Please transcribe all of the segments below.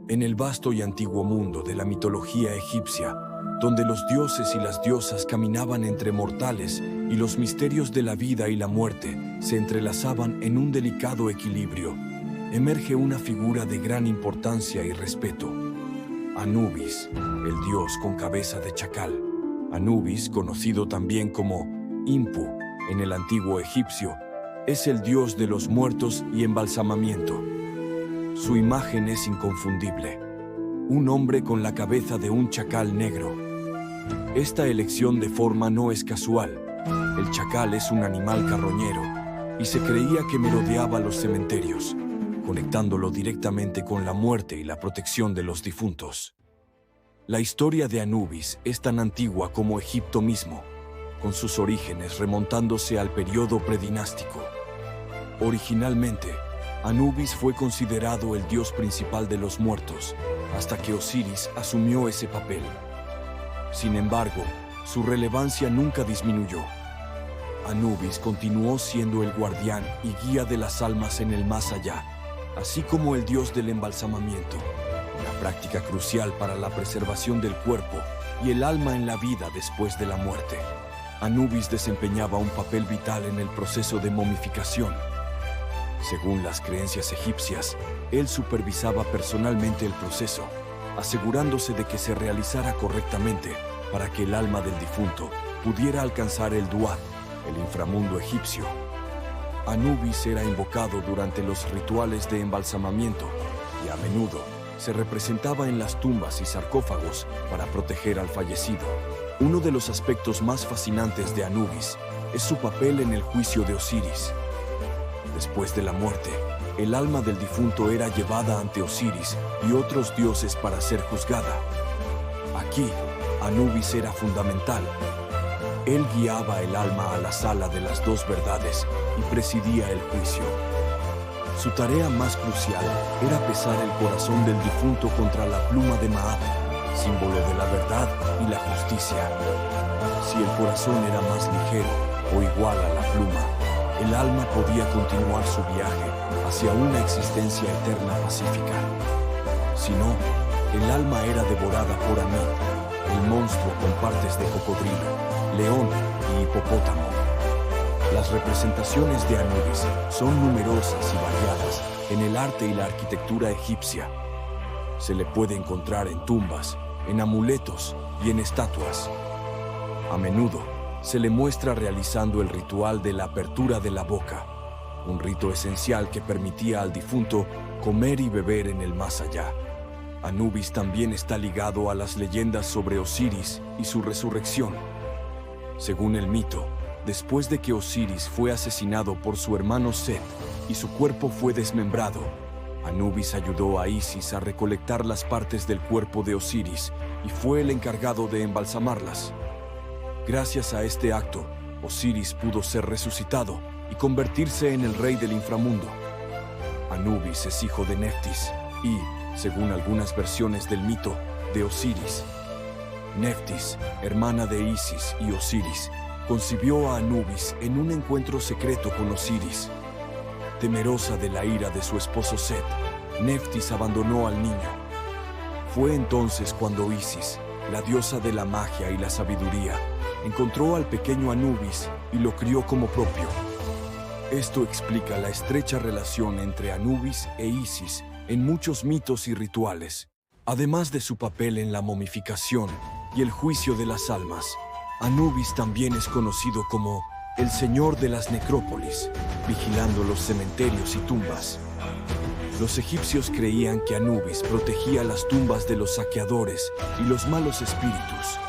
En el vasto y antiguo mundo de la mitología egipcia, donde los dioses y las diosas caminaban entre mortales y los misterios de la vida y la muerte se entrelazaban en un delicado equilibrio, emerge una figura de gran importancia y respeto: Anubis, el dios con cabeza de chacal. Anubis, conocido también como Impu en el antiguo egipcio, es el dios de los muertos y embalsamamiento. Su imagen es inconfundible: un hombre con la cabeza de un chacal negro. Esta elección de forma no es casual. El chacal es un animal carroñero y se creía que merodeaba los cementerios, conectándolo directamente con la muerte y la protección de los difuntos. La historia de Anubis es tan antigua como Egipto mismo, con sus orígenes remontándose al periodo predinástico. Originalmente, Anubis fue considerado el dios principal de los muertos, hasta que Osiris asumió ese papel. Sin embargo, su relevancia nunca disminuyó. Anubis continuó siendo el guardián y guía de las almas en el más allá, así como el dios del embalsamamiento, una práctica crucial para la preservación del cuerpo y el alma en la vida después de la muerte. Anubis desempeñaba un papel vital en el proceso de momificación. Según las creencias egipcias, él supervisaba personalmente el proceso, asegurándose de que se realizara correctamente para que el alma del difunto pudiera alcanzar el Duat, el inframundo egipcio. Anubis era invocado durante los rituales de embalsamamiento y a menudo se representaba en las tumbas y sarcófagos para proteger al fallecido. Uno de los aspectos más fascinantes de Anubis es su papel en el juicio de Osiris. Después de la muerte, el alma del difunto era llevada ante Osiris y otros dioses para ser juzgada. Aquí, Anubis era fundamental. Él guiaba el alma a la sala de las dos verdades y presidía el juicio. Su tarea más crucial era pesar el corazón del difunto contra la pluma de Maat, símbolo de la verdad y la justicia. Si el corazón era más ligero o igual a la pluma, el alma podía continuar su viaje hacia una existencia eterna pacífica. Si no, el alma era devorada por Amit, el monstruo con partes de cocodrilo, león y hipopótamo. Las representaciones de Anubis son numerosas y variadas en el arte y la arquitectura egipcia. Se le puede encontrar en tumbas, en amuletos y en estatuas. A menudo se le muestra realizando el ritual de la apertura de la boca, un rito esencial que permitía al difunto comer y beber en el más allá. Anubis también está ligado a las leyendas sobre Osiris y su resurrección. Según el mito, después de que Osiris fue asesinado por su hermano Set y su cuerpo fue desmembrado, Anubis ayudó a Isis a recolectar las partes del cuerpo de Osiris y fue el encargado de embalsamarlas. Gracias a este acto, Osiris pudo ser resucitado y convertirse en el rey del inframundo. Anubis es hijo de Neftis y, según algunas versiones del mito, de Osiris. Neftis, hermana de Isis y Osiris, concibió a Anubis en un encuentro secreto con Osiris. Temerosa de la ira de su esposo Set, Neftis abandonó al niño. Fue entonces cuando Isis, la diosa de la magia y la sabiduría, encontró al pequeño Anubis y lo crió como propio. Esto explica la estrecha relación entre Anubis e Isis en muchos mitos y rituales. Además de su papel en la momificación y el juicio de las almas, Anubis también es conocido como el Señor de las Necrópolis, vigilando los cementerios y tumbas. Los egipcios creían que Anubis protegía las tumbas de los saqueadores y los malos espíritus,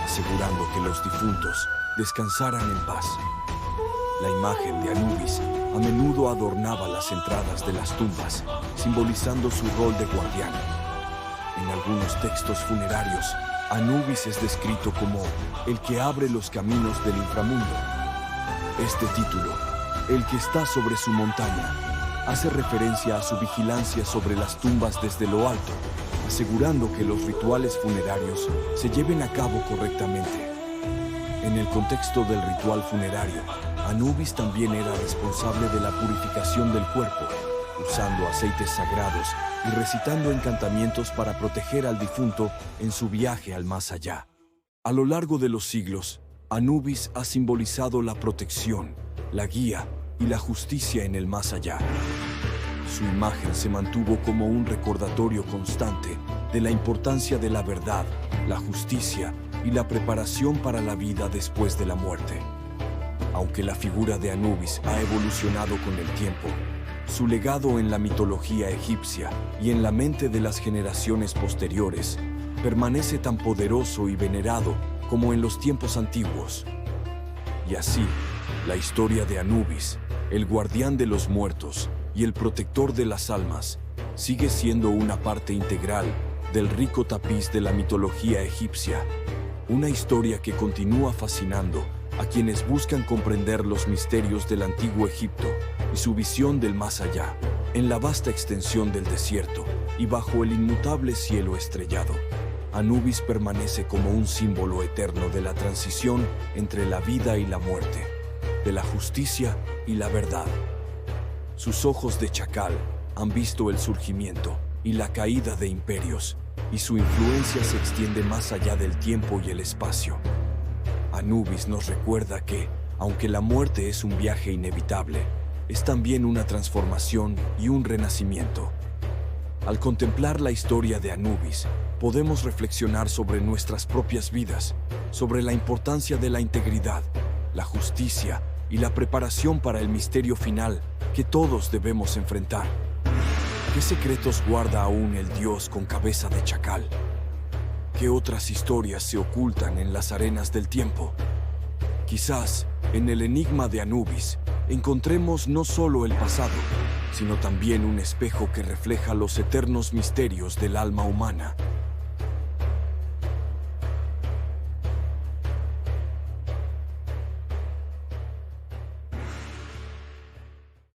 asegurando que los difuntos descansaran en paz. La imagen de Anubis a menudo adornaba las entradas de las tumbas, simbolizando su rol de guardián. En algunos textos funerarios, Anubis es descrito como el que abre los caminos del inframundo. Este título, el que está sobre su montaña, hace referencia a su vigilancia sobre las tumbas desde lo alto, asegurando que los rituales funerarios se lleven a cabo correctamente. En el contexto del ritual funerario, Anubis también era responsable de la purificación del cuerpo, usando aceites sagrados y recitando encantamientos para proteger al difunto en su viaje al más allá. A lo largo de los siglos, Anubis ha simbolizado la protección, la guía y la justicia en el más allá. Su imagen se mantuvo como un recordatorio constante de la importancia de la verdad, la justicia y la preparación para la vida después de la muerte. Aunque la figura de Anubis ha evolucionado con el tiempo, su legado en la mitología egipcia y en la mente de las generaciones posteriores permanece tan poderoso y venerado como en los tiempos antiguos. Y así, la historia de Anubis, el guardián de los muertos y el protector de las almas, sigue siendo una parte integral del rico tapiz de la mitología egipcia, una historia que continúa fascinando a quienes buscan comprender los misterios del antiguo Egipto y su visión del más allá, en la vasta extensión del desierto y bajo el inmutable cielo estrellado. Anubis permanece como un símbolo eterno de la transición entre la vida y la muerte, de la justicia y la verdad. Sus ojos de chacal han visto el surgimiento y la caída de imperios, y su influencia se extiende más allá del tiempo y el espacio. Anubis nos recuerda que, aunque la muerte es un viaje inevitable, es también una transformación y un renacimiento. Al contemplar la historia de Anubis, podemos reflexionar sobre nuestras propias vidas, sobre la importancia de la integridad, la justicia y la preparación para el misterio final que todos debemos enfrentar. ¿Qué secretos guarda aún el dios con cabeza de chacal? ¿Qué otras historias se ocultan en las arenas del tiempo? Quizás, en el enigma de Anubis, encontremos no solo el pasado, sino también un espejo que refleja los eternos misterios del alma humana.